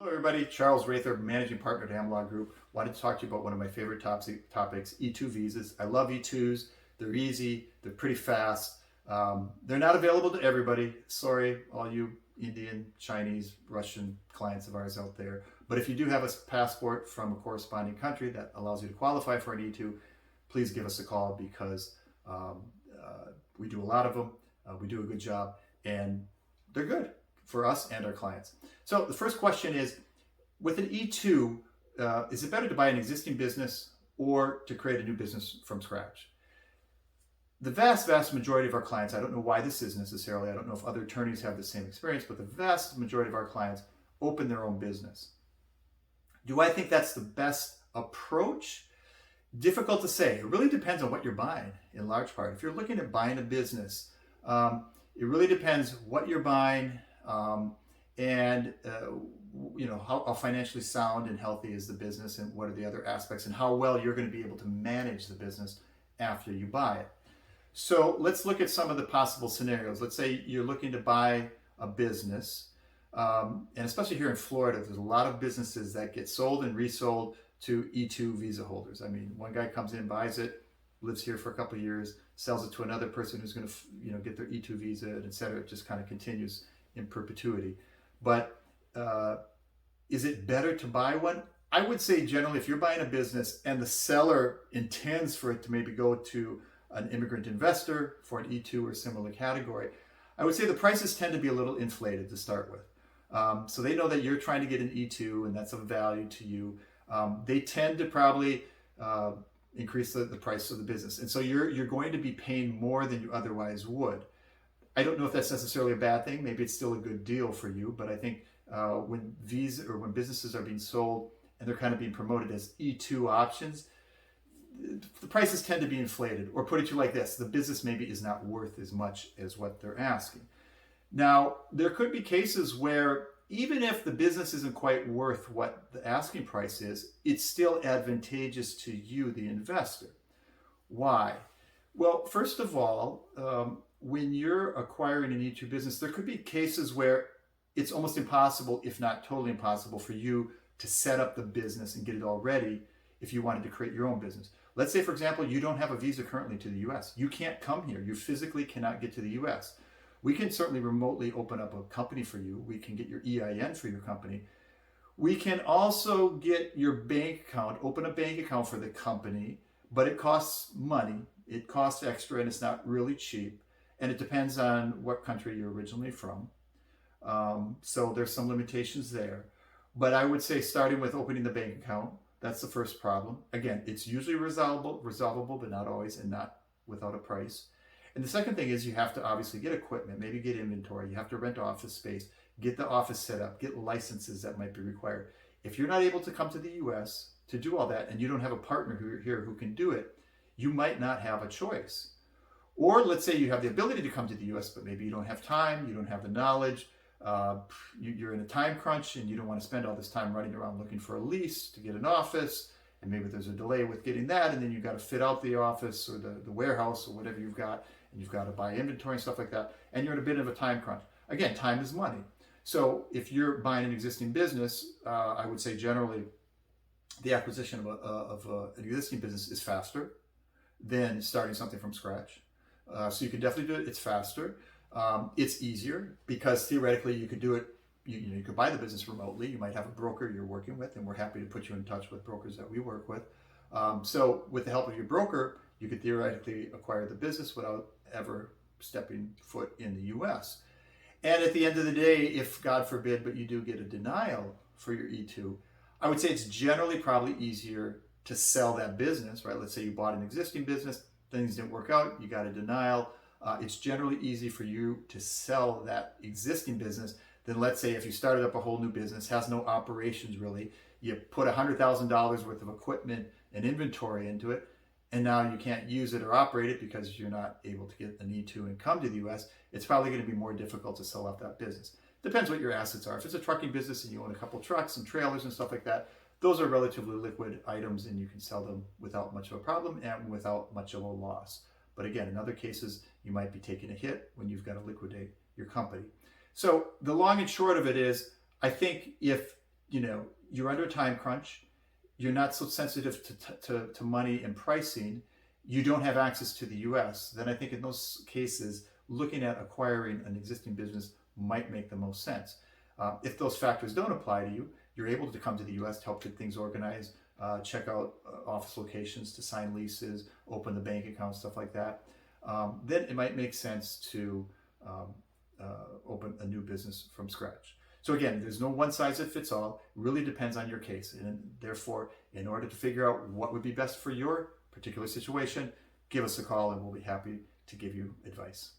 Hello everybody, Charles Rather, Managing Partner at AmLaw Group. Wanted to talk to you about one of my favorite topics, E2 visas. I love E2s. They're easy, they're pretty fast. They're not available to everybody. Sorry, all you Indian, Chinese, Russian clients of ours out there. But if you do have a passport from a corresponding country that allows you to qualify for an E2, please give us a call because we do a lot of them. We do a good job and they're good for us and our clients. So the first question is, with an E2, is it better to buy an existing business or to create a new business from scratch? The vast majority of our clients, I don't know why this is necessarily, I don't know if other attorneys have the same experience, but the vast majority of our clients open their own business. Do I think that's the best approach? Difficult to say. It really depends on what you're buying in large part. If you're looking at buying a business, it really depends what you're buying, and how financially sound and healthy is the business, and what are the other aspects, and how well you're going to be able to manage the business after you buy it. So let's look at some of the possible scenarios. Let's say you're looking to buy a business, and especially here in Florida, there's a lot of businesses that get sold and resold to E2 visa holders. I mean, one guy comes in, buys it, lives here for a couple of years, sells it to another person who's going to get their E2 visa, and et cetera. It just kind of continues in perpetuity. But is it better to buy one? I would say generally, if you're buying a business and the seller intends for it to maybe go to an immigrant investor for an E2 or similar category, I would say the prices tend to be a little inflated to start with. So they know that you're trying to get an E2 and that's of value to you. They tend to probably increase the price of the business. And so you're going to be paying more than you otherwise would. I don't know if that's necessarily a bad thing. Maybe it's still a good deal for you, but I think when businesses are being sold and they're kind of being promoted as E2 options, the prices tend to be inflated. Or put it to you like this, the business maybe is not worth as much as what they're asking. Now, there could be cases where even if the business isn't quite worth what the asking price is, it's still advantageous to you, the investor. Why? Well, first of all, when you're acquiring an E2 business, there could be cases where it's almost impossible, if not totally impossible, for you to set up the business and get it all ready if you wanted to create your own business. Let's say, for example, you don't have a visa currently to the US. You can't come here. You physically cannot get to the US. We can certainly remotely open up a company for you. We can get your EIN for your company. We can also get your bank account, open a bank account for the company, but it costs money. It costs extra and it's not really cheap. And it depends on what country you're originally from. So there's some limitations there. But I would say starting with opening the bank account, that's the first problem. Again, it's usually resolvable, but not always, and not without a price. And the second thing is you have to obviously get equipment, maybe get inventory. You have to rent office space, get the office set up, get licenses that might be required. If you're not able to come to the US to do all that and you don't have a partner here who can do it, you might not have a choice. Or let's say you have the ability to come to the US, but maybe you don't have time, you don't have the knowledge, you're in a time crunch and you don't want to spend all this time running around looking for a lease to get an office, and maybe there's a delay with getting that, and then you've got to fit out the office or the warehouse or whatever you've got, and you've got to buy inventory and stuff like that, and you're in a bit of a time crunch. Again, time is money. So if you're buying an existing business, I would say generally the acquisition of an existing business is faster than starting something from scratch. So you can definitely do it. It's faster. It's easier because theoretically you could do it. You could buy the business remotely. You might have a broker you're working with, and we're happy to put you in touch with brokers that we work with. So with the help of your broker, you could theoretically acquire the business without ever stepping foot in the US. And at the end of the day, if God forbid, but you do get a denial for your E2, I would say it's generally probably easier to sell that business, right? Let's say you bought an existing business, things didn't work out, you got a denial. It's generally easy for you to sell that existing business than, let's say, if you started up a whole new business, has no operations really, you put $100,000 worth of equipment and inventory into it, and now you can't use it or operate it because you're not able to get an E2 and come to the US, it's probably going to be more difficult to sell off that business. Depends what your assets are. If it's a trucking business and you own a couple trucks and trailers and stuff like that, those are relatively liquid items and you can sell them without much of a problem and without much of a loss. But again, in other cases, you might be taking a hit when you've got to liquidate your company. So the long and short of it is, I think if you're under a time crunch, you're not so sensitive to money and pricing, you don't have access to the US, then I think in those cases, looking at acquiring an existing business might make the most sense. If those factors don't apply to you, you're able to come to the US to help get things organized, check out office locations to sign leases, open the bank account, stuff like that. Then it might make sense to open a new business from scratch. So again, there's no one size that fits all. It really depends on your case. And therefore, in order to figure out what would be best for your particular situation, give us a call and we'll be happy to give you advice.